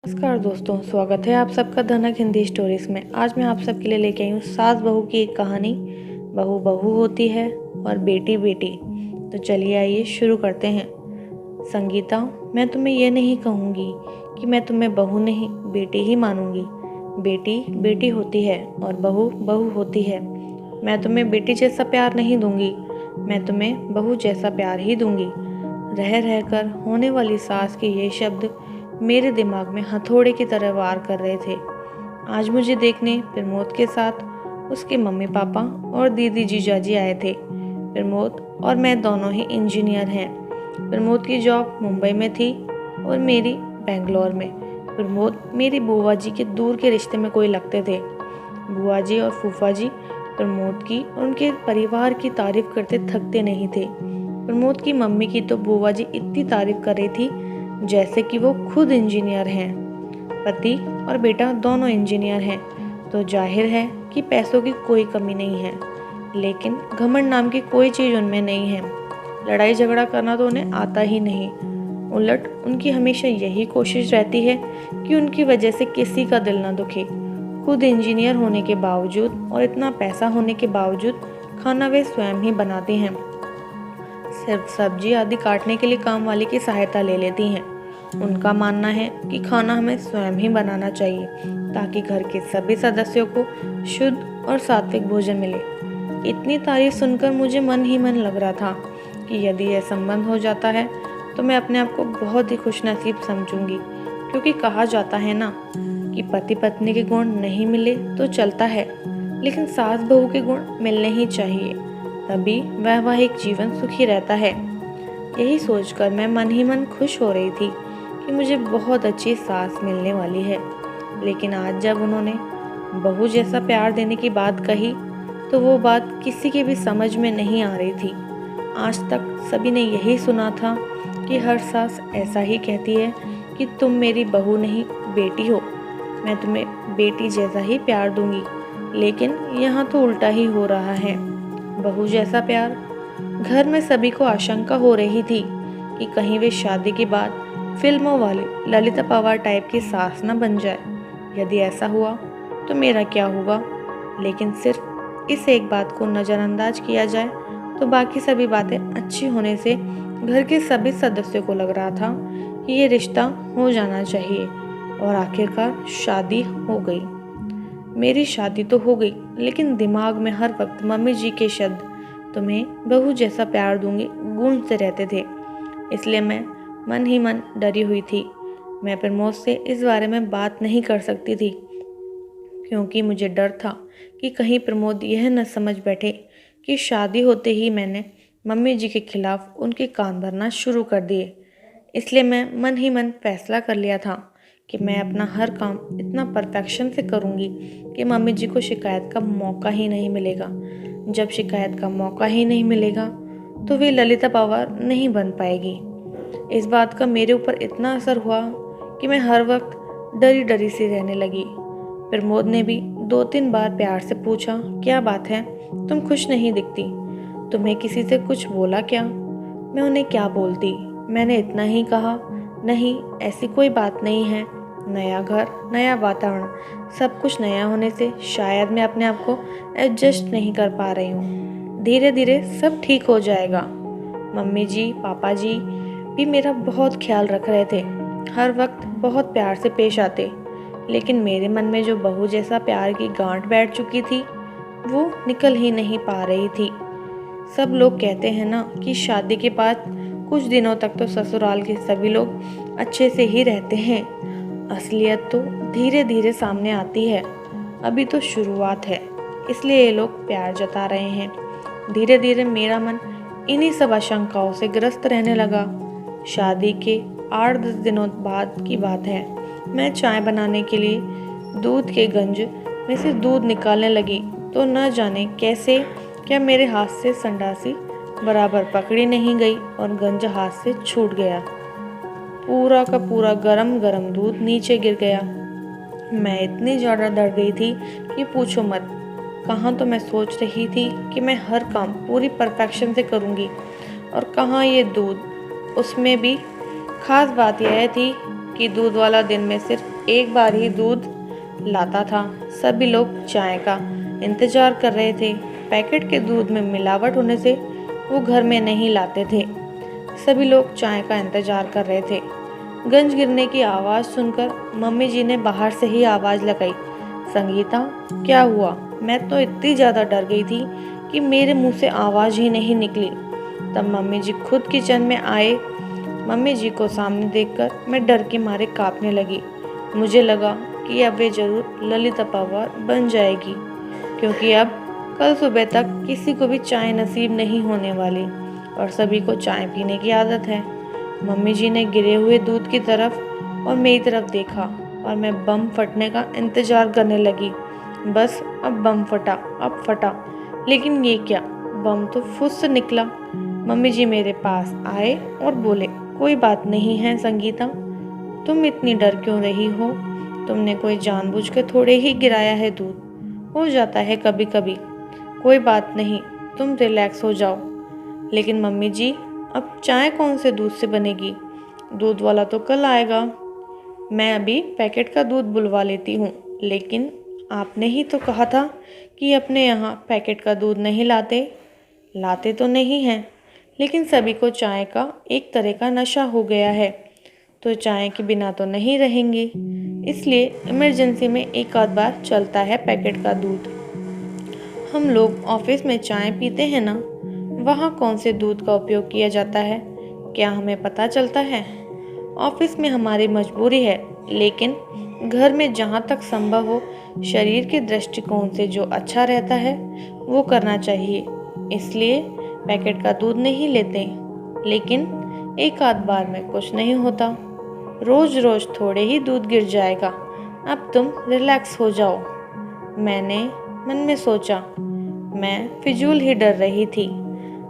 नमस्कार दोस्तों, स्वागत है आप सबका धनक हिंदी स्टोरीज में। आज मैं आप सबके लिए लेके आई हूँ सास बहू की एक कहानी। बहू बहू होती है और बेटी बेटी। तो चलिए आइए शुरू करते हैं। संगीता, मैं तुम्हें यह नहीं कहूँगी कि मैं तुम्हें बहू नहीं बेटी ही मानूंगी। बेटी बेटी होती है और बहू बहू होती है। मैं तुम्हें बेटी जैसा प्यार नहीं दूंगी, मैं तुम्हें बहू जैसा प्यार ही दूंगी। रह रहकर होने वाली सास के ये शब्द मेरे दिमाग में हथौड़े की तरह वार कर रहे थे। आज मुझे देखने प्रमोद के साथ उसके मम्मी पापा और दीदी जीजाजी आए थे। प्रमोद और मैं दोनों ही इंजीनियर हैं। प्रमोद की जॉब मुंबई में थी और मेरी बेंगलोर में। प्रमोद मेरी बुआ जी के दूर के रिश्ते में कोई लगते थे। बुआ जी और फूफा जी प्रमोद की और उनके परिवार की तारीफ करते थकते नहीं थे। प्रमोद की मम्मी की तो बुआ जी इतनी तारीफ कर रही थी जैसे कि वो खुद इंजीनियर हैं। पति और बेटा दोनों इंजीनियर हैं, तो जाहिर है कि पैसों की कोई कमी नहीं है। लेकिन घमंड नाम की कोई चीज़ उनमें नहीं है। लड़ाई झगड़ा करना तो उन्हें आता ही नहीं। उलट उनकी हमेशा यही कोशिश रहती है कि उनकी वजह से किसी का दिल ना दुखे। खुद इंजीनियर होने के बावजूद और इतना पैसा होने के बावजूद खाना वे स्वयं ही बनाते हैं। सिर्फ सब्जी आदि काटने के लिए काम वाले की सहायता ले लेती हैं। उनका मानना है कि खाना हमें स्वयं ही बनाना चाहिए ताकि घर के सभी सदस्यों को शुद्ध और सात्विक भोजन मिले। इतनी तारीफ सुनकर मुझे मन ही मन लग रहा था कि यदि यह संबंध हो जाता है तो मैं अपने आप को बहुत ही खुशनसीब समझूंगी, क्योंकि कहा जाता है ना कि पति पत्नी के गुण नहीं मिले तो चलता है, लेकिन सास बहू के गुण मिलने ही चाहिए, तभी वैवाहिक जीवन सुखी रहता है। यही सोचकर मैं मन ही मन खुश हो रही थी कि मुझे बहुत अच्छी सास मिलने वाली है। लेकिन आज जब उन्होंने बहू जैसा प्यार देने की बात कही तो वो बात किसी के भी समझ में नहीं आ रही थी। आज तक सभी ने यही सुना था कि हर सास ऐसा ही कहती है कि तुम मेरी बहू नहीं बेटी हो, मैं तुम्हें बेटी जैसा ही प्यार दूंगी। लेकिन यहाँ तो उल्टा ही हो रहा है। बहू जैसा प्यार। घर में सभी को आशंका हो रही थी कि कहीं वे शादी के बाद फिल्मों वाली ललिता पवार टाइप की सास न बन जाए। यदि ऐसा हुआ तो मेरा क्या होगा। लेकिन सिर्फ इस एक बात को नज़रअंदाज किया जाए तो बाकी सभी बातें अच्छी होने से घर के सभी सदस्यों को लग रहा था कि ये रिश्ता हो जाना चाहिए। और आखिरकार शादी हो गई। मेरी शादी तो हो गई, लेकिन दिमाग में हर वक्त मम्मी जी के शब्द तुम्हें बहू जैसा प्यार दूंगी गूंजते रहते थे। इसलिए मैं मन ही मन डरी हुई थी। मैं प्रमोद से इस बारे में बात नहीं कर सकती थी, क्योंकि मुझे डर था कि कहीं प्रमोद यह न समझ बैठे कि शादी होते ही मैंने मम्मी जी के खिलाफ उनके कान भरना शुरू कर दिए। इसलिए मैं मन ही मन फैसला कर लिया था कि मैं अपना हर काम इतना परफेक्शन से करूँगी कि मम्मी जी को शिकायत का मौका ही नहीं मिलेगा। जब शिकायत का मौका ही नहीं मिलेगा तो वे ललिता पवार नहीं बन पाएगी। इस बात का मेरे ऊपर इतना असर हुआ कि मैं हर वक्त डरी डरी सी रहने लगी। प्रमोद ने भी 2-3 बार प्यार से पूछा, क्या बात है, तुम खुश नहीं दिखती, तुम्हें किसी से कुछ बोला क्या। मैं उन्हें क्या बोलती। मैंने इतना ही कहा, नहीं ऐसी कोई बात नहीं है। नया घर, नया वातावरण, सब कुछ नया होने से शायद मैं अपने आप को एडजस्ट नहीं कर पा रही हूँ। धीरे धीरे सब ठीक हो जाएगा। मम्मी जी पापा जी भी मेरा बहुत ख्याल रख रहे थे, हर वक्त बहुत प्यार से पेश आते। लेकिन मेरे मन में जो बहू जैसा प्यार की गांठ बैठ चुकी थी वो निकल ही नहीं पा रही थी। सब लोग कहते हैं ना कि शादी के बाद कुछ दिनों तक तो ससुराल के सभी लोग अच्छे से ही रहते हैं। असलियत तो धीरे धीरे सामने आती है। अभी तो शुरुआत है, इसलिए ये लोग प्यार जता रहे हैं। धीरे धीरे मेरा मन इन्हीं सब आशंकाओं से ग्रस्त रहने लगा। शादी के 8-10 दिनों बाद की बात है। मैं चाय बनाने के लिए दूध के गंज में से दूध निकालने लगी तो न जाने कैसे क्या मेरे हाथ से संडासी बराबर पकड़ी नहीं गई और गंज हाथ से छूट गया। पूरा का पूरा गरम गरम दूध नीचे गिर गया। मैं इतनी ज़्यादा डर गई थी कि पूछो मत। कहाँ तो मैं सोच रही थी कि मैं हर काम पूरी परफेक्शन से करूँगी, और कहाँ ये दूध। उसमें भी खास बात यह थी कि दूध वाला दिन में सिर्फ एक बार ही दूध लाता था। सभी लोग चाय का इंतजार कर रहे थे। पैकेट के दूध में मिलावट होने से वो घर में नहीं लाते थे। सभी लोग चाय का इंतजार कर रहे थे। गंज गिरने की आवाज़ सुनकर मम्मी जी ने बाहर से ही आवाज़ लगाई, संगीता, क्या हुआ? मैं तो इतनी ज़्यादा डर गई थी कि मेरे मुंह से आवाज़ ही नहीं निकली। तब मम्मी जी खुद किचन में आए। मम्मी जी को सामने देखकर मैं डर के मारे कांपने लगी। मुझे लगा कि अब वे जरूर ललिता पवार बन जाएगी, क्योंकि अब कल सुबह तक किसी को भी चाय नसीब नहीं होने वाली और सभी को चाय पीने की आदत है। मम्मी जी ने गिरे हुए दूध की तरफ और मेरी तरफ देखा और मैं बम फटने का इंतजार करने लगी। बस अब बम फटा, अब फटा। लेकिन ये क्या, बम तो फुस से निकला। मम्मी जी मेरे पास आए और बोले, कोई बात नहीं है संगीता, तुम इतनी डर क्यों रही हो? तुमने कोई जानबूझ के थोड़े ही गिराया है दूध, हो जाता है कभी कभी, कोई बात नहीं, तुम रिलैक्स हो जाओ। लेकिन मम्मी जी, अब चाय कौन से दूध से बनेगी? दूध वाला तो कल आएगा। मैं अभी पैकेट का दूध बुलवा लेती हूँ। लेकिन आपने ही तो कहा था कि अपने यहाँ पैकेट का दूध नहीं लाते। लाते तो नहीं हैं, लेकिन सभी को चाय का एक तरह का नशा हो गया है, तो चाय के बिना तो नहीं रहेंगे। इसलिए इमरजेंसी में एक आध बार चलता है पैकेट का दूध। हम लोग ऑफिस में चाय पीते हैं ना, वहाँ कौन से दूध का उपयोग किया जाता है, क्या हमें पता चलता है? ऑफिस में हमारी मजबूरी है, लेकिन घर में जहाँ तक संभव हो शरीर के दृष्टिकोण से जो अच्छा रहता है वो करना चाहिए। इसलिए पैकेट का दूध नहीं लेते। लेकिन एक आध बार में कुछ नहीं होता। रोज रोज थोड़े ही दूध गिर जाएगा। अब तुम रिलैक्स हो जाओ। मैंने मन में सोचा। मैं फिजूल ही डर रही थी।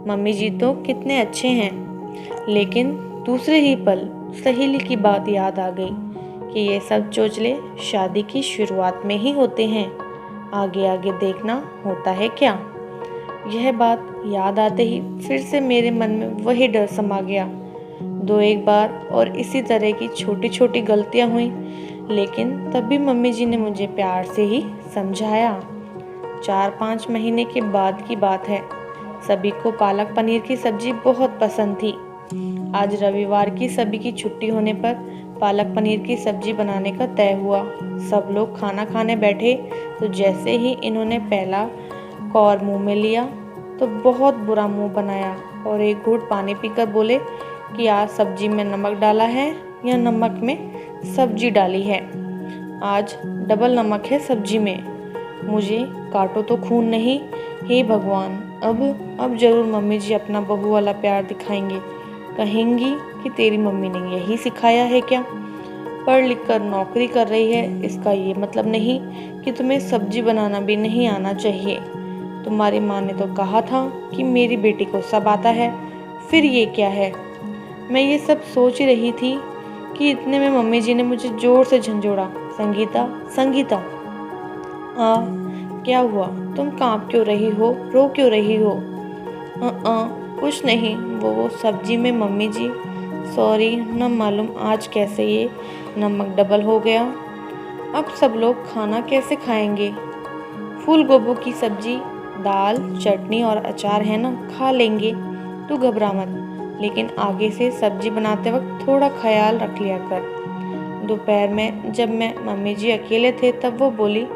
मम्मी जी तो कितने अच्छे हैं। लेकिन दूसरे ही पल सहेली की बात याद आ गई कि ये सब चोचले शादी की शुरुआत में ही होते हैं, आगे आगे देखना होता है क्या। यह बात याद आते ही फिर से मेरे मन में वही डर समा गया। दो एक बार और इसी तरह की छोटी छोटी गलतियां हुई, लेकिन तब भी मम्मी जी ने मुझे प्यार से ही समझाया। 4-5 महीने के बाद की बात है। सभी को पालक पनीर की सब्जी बहुत पसंद थी। आज रविवार की सभी की छुट्टी होने पर पालक पनीर की सब्जी बनाने का तय हुआ। सब लोग खाना खाने बैठे तो जैसे ही इन्होंने पहला कौर मुंह में लिया तो बहुत बुरा मुंह बनाया और एक घूंट पानी पीकर बोले कि आज सब्जी में नमक डाला है या नमक में सब्जी डाली है। आज डबल नमक है सब्जी में। मुझे काटो तो खून नहीं। हे भगवान, अब जरूर मम्मी जी अपना बहू वाला प्यार दिखाएंगे। कहेंगी कि तेरी मम्मी ने यही सिखाया है क्या? पढ़ लिख कर नौकरी कर रही है, इसका ये मतलब नहीं कि तुम्हें सब्जी बनाना भी नहीं आना चाहिए। तुम्हारी माँ ने तो कहा था कि मेरी बेटी को सब आता है, फिर ये क्या है? मैं ये सब सोच ही रही थी कि इतने में मम्मी जी ने मुझे जोर से झंझोड़ा, संगीता, संगीता। क्या हुआ? तुम कांप क्यों रही हो, रो क्यों रही हो? कुछ नहीं, वो सब्जी में मम्मी जी, सॉरी, न मालूम आज कैसे ये नमक डबल हो गया। अब सब लोग खाना कैसे खाएंगे? फूल गोभी की सब्जी, दाल, चटनी और अचार है ना, खा लेंगे, तू घबरा मत। लेकिन आगे से सब्जी बनाते वक्त थोड़ा ख्याल रख लिया कर। दोपहर में जब मैं मम्मी जी अकेले थे तब वो बोली,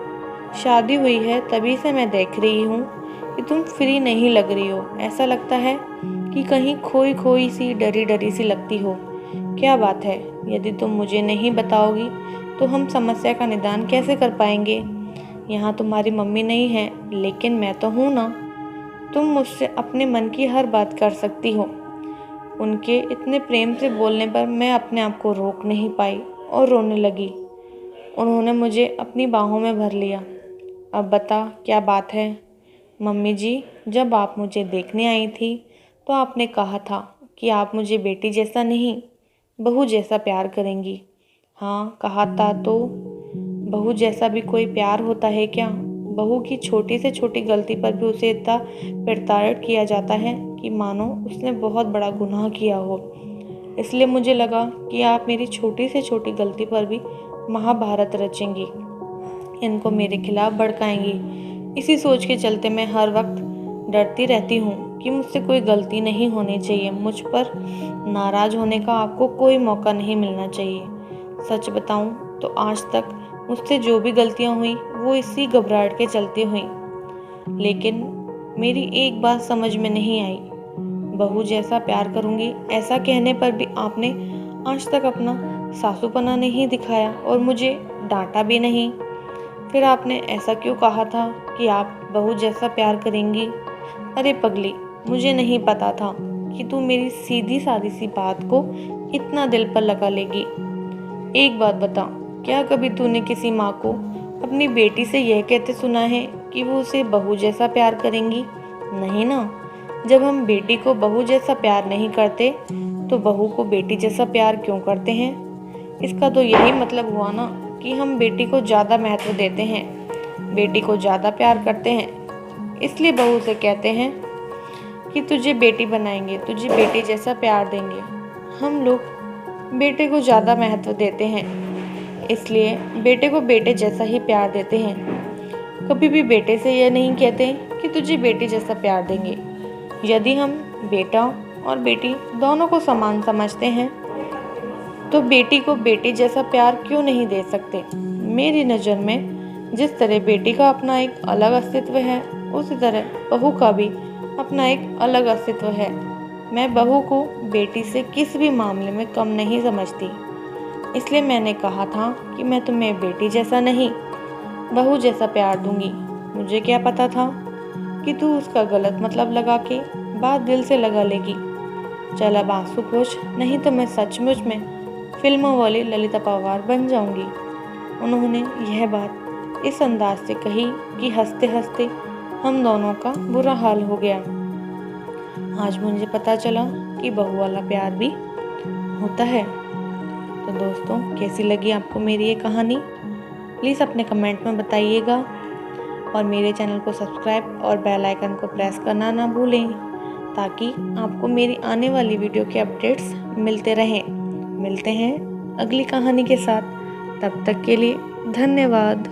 शादी हुई है तभी से मैं देख रही हूँ कि तुम फ्री नहीं लग रही हो। ऐसा लगता है कि कहीं खोई खोई सी, डरी डरी सी लगती हो। क्या बात है? यदि तुम मुझे नहीं बताओगी तो हम समस्या का निदान कैसे कर पाएंगे? यहाँ तुम्हारी मम्मी नहीं है, लेकिन मैं तो हूँ ना। तुम मुझसे अपने मन की हर बात कर सकती हो। उनके इतने प्रेम से बोलने पर मैं अपने आप को रोक नहीं पाई और रोने लगी। उन्होंने मुझे अपनी बाहों में भर लिया। अब बता, क्या बात है? मम्मी जी, जब आप मुझे देखने आई थी तो आपने कहा था कि आप मुझे बेटी जैसा नहीं, बहू जैसा प्यार करेंगी। हाँ, कहा था तो। बहू जैसा भी कोई प्यार होता है क्या? बहू की छोटी से छोटी गलती पर भी उसे इतना प्रताड़ित किया जाता है कि मानो उसने बहुत बड़ा गुनाह किया हो। इसलिए मुझे लगा कि आप मेरी छोटी से छोटी गलती पर भी महाभारत रचेंगी, इनको मेरे खिलाफ भड़काएंगी। इसी सोच के चलते मैं हर वक्त डरती रहती हूँ कि मुझसे कोई गलती नहीं होनी चाहिए। मुझ पर नाराज होने का आपको कोई मौका नहीं मिलना चाहिए। सच बताऊँ तो आज तक मुझसे जो भी गलतियाँ हुई वो इसी घबराहट के चलते हुई। लेकिन मेरी एक बात समझ में नहीं आई, बहू जैसा प्यार करूँगी ऐसा कहने पर भी आपने आज तक अपना सासूपना नहीं दिखाया और मुझे डांटा भी नहीं। फिर आपने ऐसा क्यों कहा था कि आप बहू जैसा प्यार करेंगी? अरे पगली, मुझे नहीं पता था कि तू मेरी सीधी सादी सी बात को इतना दिल पर लगा लेगी। एक बात बता, क्या कभी तूने किसी माँ को अपनी बेटी से यह कहते सुना है कि वो उसे बहू जैसा प्यार करेंगी? नहीं ना। जब हम बेटी को बहू जैसा प्यार नहीं करते तो बहू को बेटी जैसा प्यार क्यों करते हैं? इसका तो यही मतलब हुआ ना कि हम बेटी को ज़्यादा महत्व देते हैं, बेटी को ज़्यादा प्यार करते हैं। इसलिए बहू से कहते हैं कि तुझे बेटी बनाएंगे, तुझे बेटी जैसा प्यार देंगे। हम लोग बेटे को ज़्यादा महत्व देते हैं, इसलिए बेटे को बेटे जैसा ही प्यार देते हैं। कभी भी बेटे से यह नहीं कहते कि तुझे बेटी जैसा प्यार देंगे। यदि हम बेटा और बेटी दोनों को समान समझते हैं तो बेटी को बेटी जैसा प्यार क्यों नहीं दे सकते? मेरी नज़र में जिस तरह बेटी का अपना एक अलग अस्तित्व है, उसी तरह बहू का भी अपना एक अलग अस्तित्व है। मैं बहू को बेटी से किसी भी मामले में कम नहीं समझती। इसलिए मैंने कहा था कि मैं तुम्हें बेटी जैसा नहीं, बहू जैसा प्यार दूंगी। मुझे क्या पता था कि तू उसका गलत मतलब लगा के बात दिल से लगा लेगी। चल अब आंसू पोंछ, नहीं तो मैं सचमुच में फिल्मों वाली ललिता पवार बन जाऊंगी। उन्होंने यह बात इस अंदाज से कही कि हंसते हंसते हम दोनों का बुरा हाल हो गया। आज मुझे पता चला कि बहू वाला प्यार भी होता है। तो दोस्तों, कैसी लगी आपको मेरी ये कहानी? प्लीज़ अपने कमेंट में बताइएगा और मेरे चैनल को सब्सक्राइब और बेल आइकन को प्रेस करना ना भूलें, ताकि आपको मेरी आने वाली वीडियो के अपडेट्स मिलते रहें। मिलते हैं अगली कहानी के साथ, तब तक के लिए धन्यवाद।